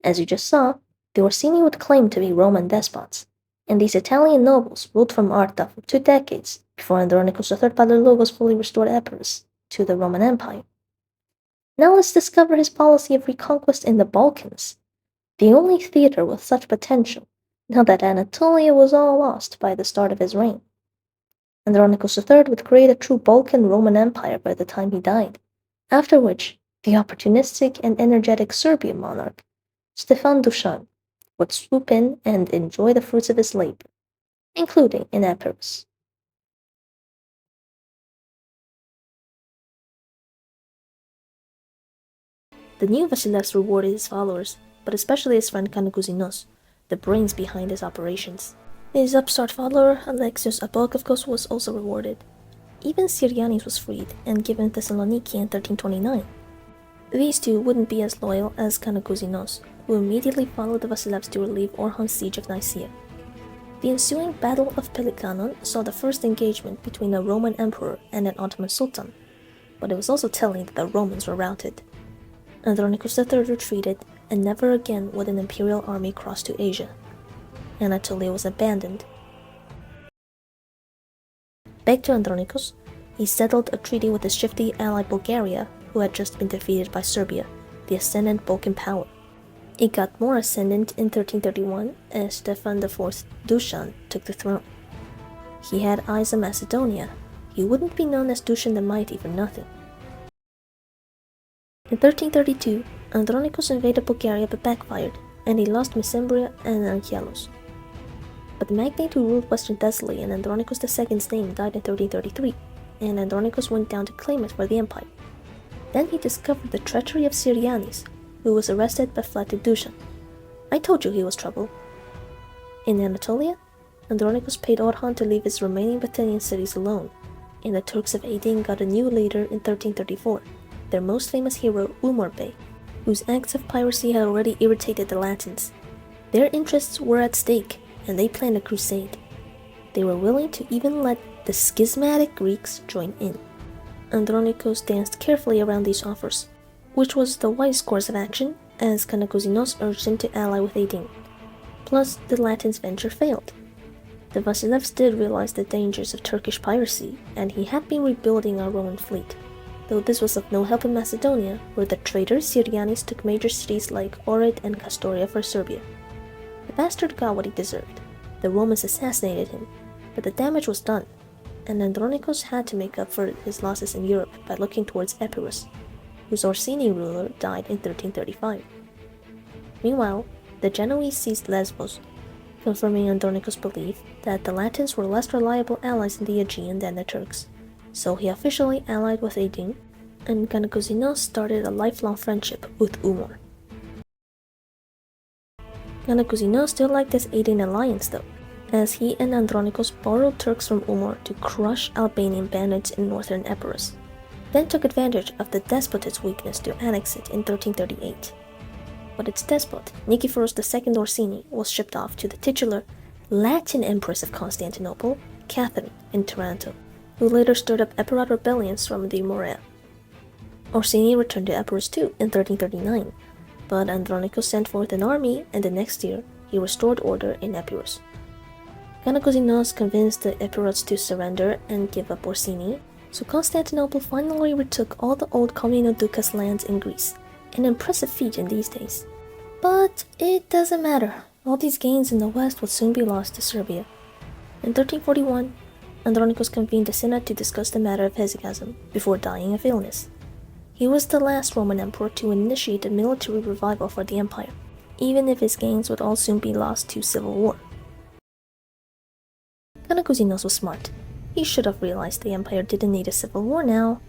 As you just saw, the Orsini would claim to be Roman despots, and these Italian nobles ruled from Arta for 2 decades before Andronikos III Palaiologos fully restored Epirus to the Roman Empire. Now let's discover his policy of reconquest in the Balkans, the only theater with such potential, now that Anatolia was all lost by the start of his reign. Andronikos III would create a true Balkan Roman Empire by the time he died, after which the opportunistic and energetic Serbian monarch, Stefan Dušan, would swoop in and enjoy the fruits of his labor, including in Epirus. The new Vasilevs rewarded his followers, but especially his friend Kanakouzinos, the brains behind his operations. His upstart follower, Alexios Apollakavkos, was also rewarded. Even Syrianis was freed and given Thessaloniki in 1329. These two wouldn't be as loyal as Kanakouzinos, who immediately followed the Vasilevs to relieve Orhan's siege of Nicaea. The ensuing Battle of Pelikanon saw the first engagement between a Roman emperor and an Ottoman sultan, but it was also telling that the Romans were routed. Andronikos III retreated, and never again would an imperial army cross to Asia. Anatolia was abandoned. Back to Andronikos, he settled a treaty with his shifty ally Bulgaria, who had just been defeated by Serbia, the ascendant Balkan power. It got more ascendant in 1331 as Stefan IV Dušan took the throne. He had eyes on Macedonia. He wouldn't be known as Dušan the Mighty for nothing. In 1332, Andronikos invaded Bulgaria but backfired, and he lost Mesembria and Angelos. But the magnate who ruled western Thessaly in Andronikos II's name died in 1333, and Andronikos went down to claim it for the empire. Then he discovered the treachery of Syrianis, who was arrested but fled to Dushan. I told you he was trouble. In Anatolia, Andronikos paid Orhan to leave his remaining Bithynian cities alone, and the Turks of Aydin got a new leader in 1334, their most famous hero Umar Bey, whose acts of piracy had already irritated the Latins. Their interests were at stake, and they planned a crusade. They were willing to even let the schismatic Greeks join in. Andronikos danced carefully around these offers, which was the wise course of action, as Kanakouzenos urged him to ally with Aydin. Plus, the Latins' venture failed. The Vasilevs did realize the dangers of Turkish piracy, and he had been rebuilding a Roman fleet, though this was of no help in Macedonia, where the traitor Syrianis took major cities like Ohrid and Kastoria for Serbia. The bastard got what he deserved. The Romans assassinated him, but the damage was done, and Andronikos had to make up for his losses in Europe by looking towards Epirus, whose Orsini ruler died in 1335. Meanwhile, the Genoese seized Lesbos, confirming Andronikos' belief that the Latins were less reliable allies in the Aegean than the Turks, so he officially allied with Aydin, and Kanakouzenos started a lifelong friendship with Umar. Kanakouzenos still liked this Aydin alliance though, as he and Andronikos borrowed Turks from Umar to crush Albanian bandits in northern Epirus, then took advantage of the despotate's weakness to annex it in 1338. But its despot, Nicephorus II Orsini, was shipped off to the titular Latin Empress of Constantinople, Catherine, in Taranto, who later stirred up Epirot rebellions from the Morea. Orsini returned to Epirus too in 1339, but Andronikos sent forth an army, and the next year he restored order in Epirus. Kanakouzenos convinced the Epirots to surrender and give up Orsini, so Constantinople finally retook all the old Komnenodoukas lands in Greece, an impressive feat in these days. But it doesn't matter, all these gains in the west would soon be lost to Serbia. In 1341, Andronikos convened a synod to discuss the matter of hesychasm before dying of illness. He was the last Roman emperor to initiate a military revival for the empire, even if his gains would all soon be lost to civil war. Kanakouzenos was smart. He should have realized the empire didn't need a civil war now.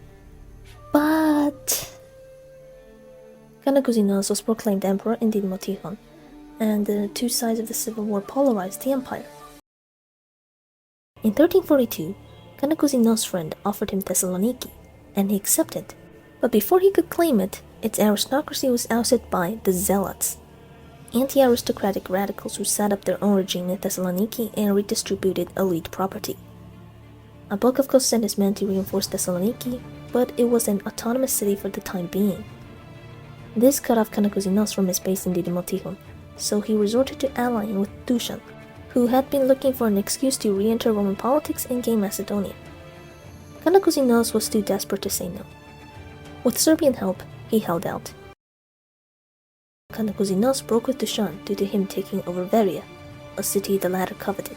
But Kanakouzenos was proclaimed emperor in Didymoteichon, and the two sides of the civil war polarized the empire. In 1342, Kanakouzenos' friend offered him Thessaloniki, and he accepted. But before he could claim it, its aristocracy was ousted by the Zealots, anti-aristocratic radicals who set up their own regime in Thessaloniki and redistributed elite property. Nabokov sent his men to reinforce Thessaloniki, but it was an autonomous city for the time being. This cut off Kanakouzenos from his base in Didymoteichon, so he resorted to allying with Dushan, who had been looking for an excuse to re-enter Roman politics and gain Macedonia. Kanakouzenos was too desperate to say no. With Serbian help, he held out. Kanakouzenos broke with Dushan due to him taking over Veria, a city the latter coveted.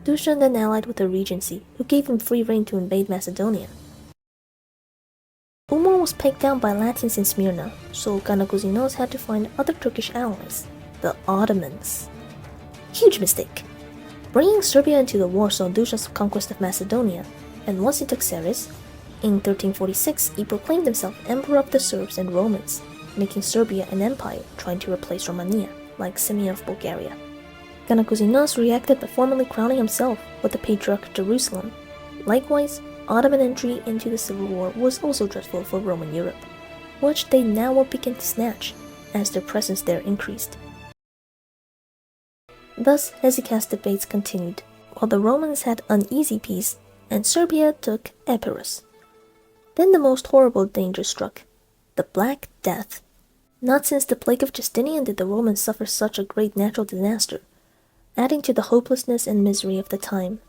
Dushan then allied with the Regency, who gave him free rein to invade Macedonia. Umar was pegged down by Latins in Smyrna, so Kanakouzenos had to find other Turkish allies, the Ottomans. Huge mistake! Bringing Serbia into the war saw Dushan's conquest of Macedonia, and once he took Ceres, in 1346 he proclaimed himself Emperor of the Serbs and Romans, making Serbia an empire trying to replace Rhomania, like Simeon of Bulgaria. Kanakouzenos reacted by formally crowning himself with the Patriarch of Jerusalem. Likewise, Ottoman entry into the civil war was also dreadful for Roman Europe, which they now would begin to snatch as their presence there increased. Thus, hesychast debates continued, while the Romans had uneasy peace and Serbia took Epirus. Then the most horrible danger struck, the Black Death. Not since the plague of Justinian did the Romans suffer such a great natural disaster, adding to the hopelessness and misery of the time.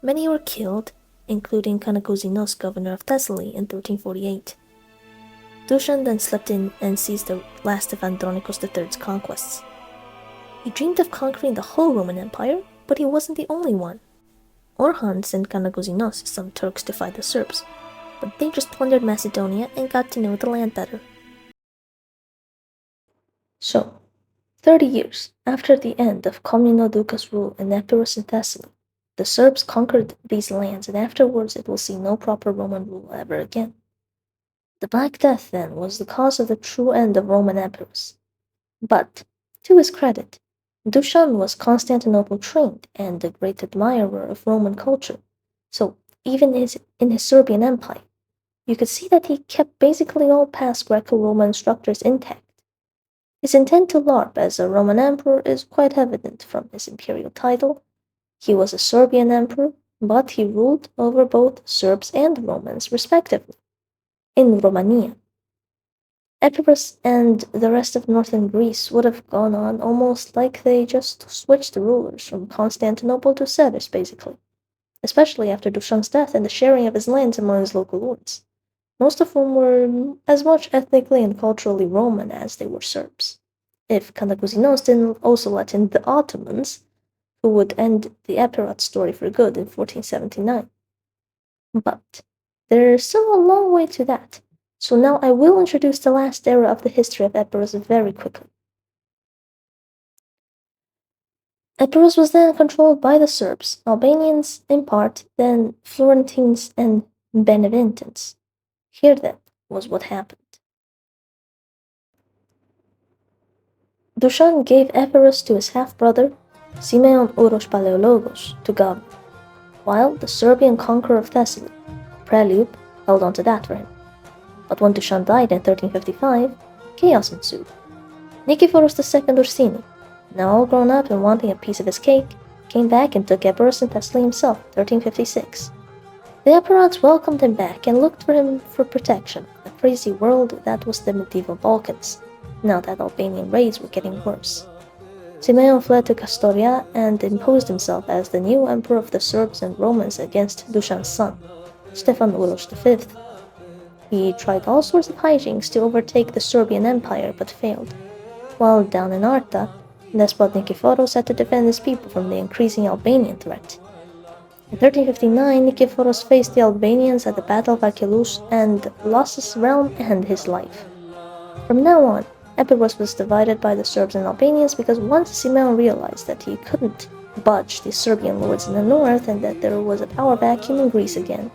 Many were killed, including Kanakouzenos, governor of Thessaly, in 1348. Dushan then slipped in and seized the last of Andronikos III's conquests. He dreamed of conquering the whole Roman Empire, but he wasn't the only one. Orhan sent Kanakouzenos some Turks to fight the Serbs, but they just plundered Macedonia and got to know the land better. So, 30 years after the end of Komnenodoukas' rule in Epirus and Thessaly, the Serbs conquered these lands, and afterwards it will see no proper Roman rule ever again. The Black Death, then, was the cause of the true end of Roman Epirus. But, to his credit, Dusan was Constantinople trained and a great admirer of Roman culture, so even in his Serbian Empire, you could see that he kept basically all past Greco-Roman structures intact. His intent to LARP as a Roman emperor is quite evident from his imperial title. He was a Serbian emperor, but he ruled over both Serbs and Romans, respectively, in Rhomania. Epirus and the rest of northern Greece would have gone on almost like they just switched the rulers from Constantinople to Serbius, basically, especially after Dušan's death and the sharing of his lands among his local lords, most of whom were as much ethnically and culturally Roman as they were Serbs. If Kantakouzenos didn't also let in the Ottomans, who would end the Epirot story for good in 1479. But there's still a long way to that. So now I will introduce the last era of the history of Epirus very quickly. Epirus was then controlled by the Serbs, Albanians in part, then Florentines and Beneventines. Here then was what happened. Dušan gave Epirus to his half-brother, Simeon Uroš Palaiologos, to govern, while the Serbian conqueror of Thessaly, Preljub, held on to that for him. But when Dušan died in 1355, chaos ensued. Nikiforos II Ursini, now all grown up and wanting a piece of his cake, came back and took Epirus and Thessaly himself in 1356. The Epirots welcomed him back and looked for him for protection in the crazy world that was the medieval Balkans, now that Albanian raids were getting worse. Simeon fled to Kastoria and imposed himself as the new emperor of the Serbs and Romans against Dušan's son, Stefan Uroš V. He tried all sorts of hijinks to overtake the Serbian Empire, but failed. While down in Arta, Despot Nikiforos had to defend his people from the increasing Albanian threat. In 1359, Nikiforos faced the Albanians at the Battle of Arkelous and lost his realm and his life. From now on, Epirus was divided by the Serbs and Albanians because once Simeon realized that he couldn't budge the Serbian lords in the north and that there was a power vacuum in Greece again,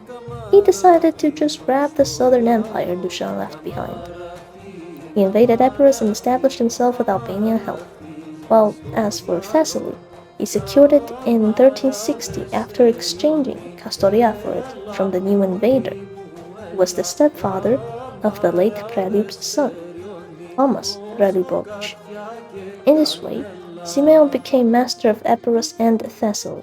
he decided to just grab the southern empire Dušan left behind. He invaded Epirus and established himself with Albanian help, while as for Thessaly, he secured it in 1360 after exchanging Kastoria for it from the new invader, who was the stepfather of the late Preljub's son, Thomas Preljubovich. In this way, Simeon became master of Epirus and Thessaly.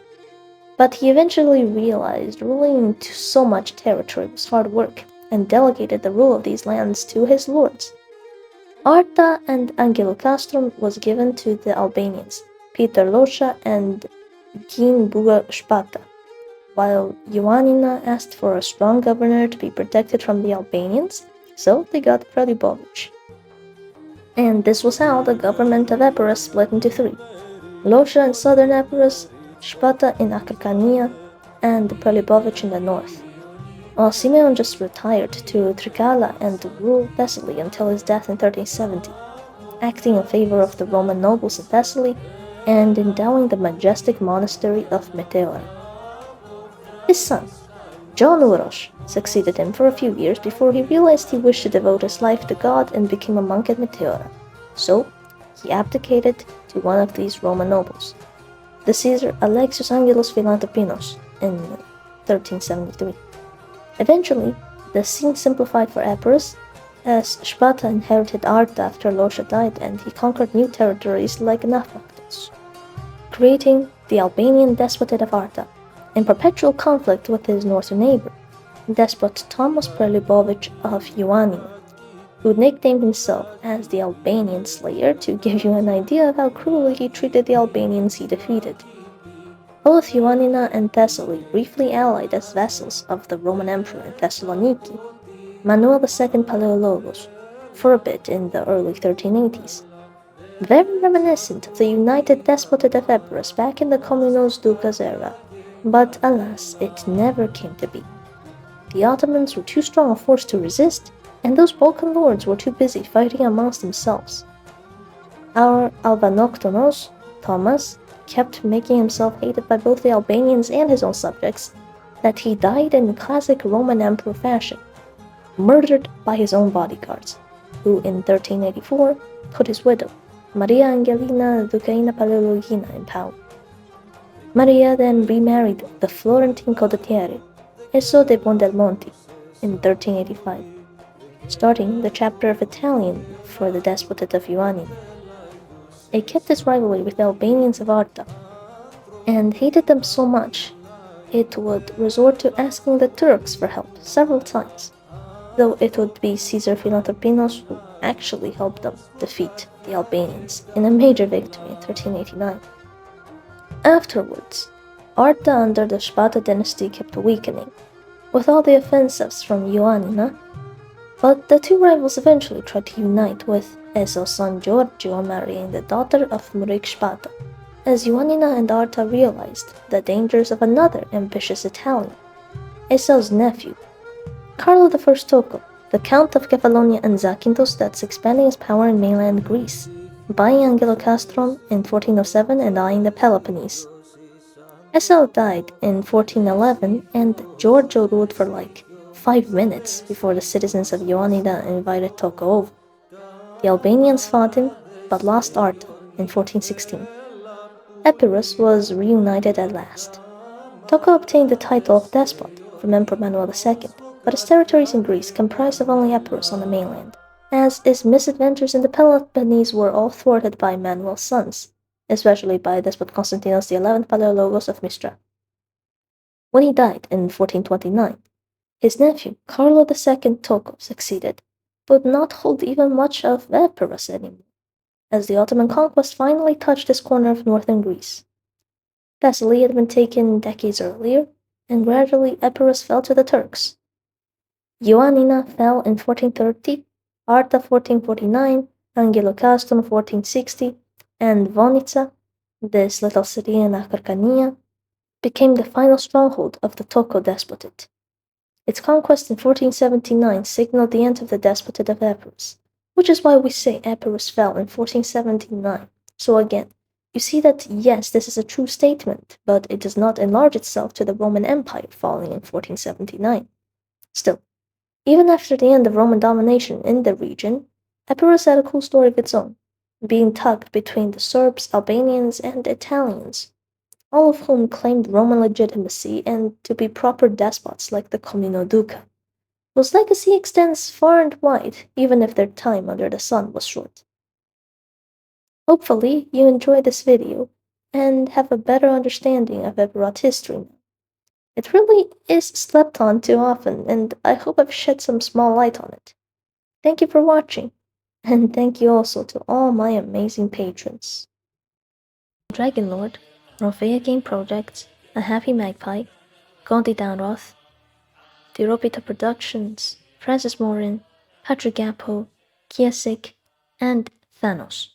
But he eventually realized ruling so much territory was hard work, and delegated the rule of these lands to his lords. Arta and Angelokastrum was given to the Albanians, Peter Losha and Gin Buga Shpata, while Ioannina asked for a strong governor to be protected from the Albanians, so they got Preljubovich. And this was how the government of Epirus split into three: Losha in southern Epirus, Shpata in Akakania, and Preljubovich in the north, while Simeon just retired to Trikala and ruled Thessaly until his death in 1370, acting in favor of the Roman nobles in Thessaly and endowing the majestic monastery of Meteora. His son, John Uroš, succeeded him for a few years before he realized he wished to devote his life to God and became a monk at Meteora, so he abdicated to one of these Roman nobles, the Caesar Alexius Angelos-Philanthropenos, in 1373. Eventually, the scene simplified for Epirus, as Shpata inherited Arta after Losha died and he conquered new territories like Nafaktos, creating the Albanian Despotate of Arta, in perpetual conflict with his northern neighbor, Despot Thomas Preljubovich of Ioannina, who nicknamed himself as the Albanian Slayer to give you an idea of how cruelly he treated the Albanians he defeated. Both Ioannina and Thessaly briefly allied as vassals of the Roman Emperor in Thessaloniki, Manuel II Palaiologos, for a bit in the early 1380s. Very reminiscent of the united Despotate of Epirus back in the Komnenos Doukas era, but alas, it never came to be. The Ottomans were too strong a force to resist, and those Balkan lords were too busy fighting amongst themselves. Our Albanoktonos, Thomas, kept making himself hated by both the Albanians and his own subjects, that he died in classic Roman emperor fashion. murdered by his own bodyguards, who in 1384 put his widow, Maria Angelina Ducaina Palaiologina, in power. Maria then remarried the Florentine condottiere, Esso de Buondelmonti, in 1385, starting the chapter of Italian for the Despotate of Ioannina. It kept its rivalry with the Albanians of Arta, and hated them so much it would resort to asking the Turks for help several times, though it would be Caesar-Philanthropenos who actually helped them defeat the Albanians in a major victory in 1389. Afterwards, Arta under the Sparta dynasty kept weakening, with all the offensives from Ioannina, but the two rivals eventually tried to unite, with Esso's son Giorgio marrying the daughter of Murik Sparta, as Ioannina and Arta realized the dangers of another ambitious Italian, Esso's nephew, Carlo I Tocco, the Count of Kefalonia and Zakynthos, that's expanding his power in mainland Greece, buying Angelokastron in 1407 and eyeing the Peloponnese. Esso died in 1411, and Giorgio ruled for like 5 minutes before the citizens of Ioannina invited Tocco over. The Albanians fought him, but lost Arta in 1416. Epirus was reunited at last. Tocco obtained the title of despot from Emperor Manuel II, but his territories in Greece comprised of only Epirus on the mainland, as his misadventures in the Peloponnese were all thwarted by Manuel's sons, especially by despot Constantinos XI Palaiologos of Mistra. When he died in 1429, his nephew Carlo II Tocco succeeded, but would not hold even much of Epirus anymore, as the Ottoman conquest finally touched this corner of northern Greece. Thessaly had been taken decades earlier, and gradually Epirus fell to the Turks. Ioannina fell in 1430, Arta 1449, Angelokastron 1460, and Vonitsa, this little city in Acarcania, became the final stronghold of the Tocco Despotate. Its conquest in 1479 signaled the end of the Despotate of Epirus, which is why we say Epirus fell in 1479. So again, you see that yes, this is a true statement, but it does not enlarge itself to the Roman Empire falling in 1479. Still, even after the end of Roman domination in the region, Epirus had a cool story of its own, being tugged between the Serbs, Albanians, and Italians, all of whom claimed Roman legitimacy and to be proper despots like the Komnenodoukas, whose legacy extends far and wide, even if their time under the sun was short. Hopefully, you enjoyed this video and have a better understanding of Epirot history now. It really is slept on too often, and I hope I've shed some small light on it. Thank you for watching, and thank you also to all my amazing patrons. Dragon Lord, Rofea Game Projects, A Happy Magpie, Gondi Downroth, Tiropita Productions, Francis Morin, Patrick Gapo, Kiasik, and Thanos.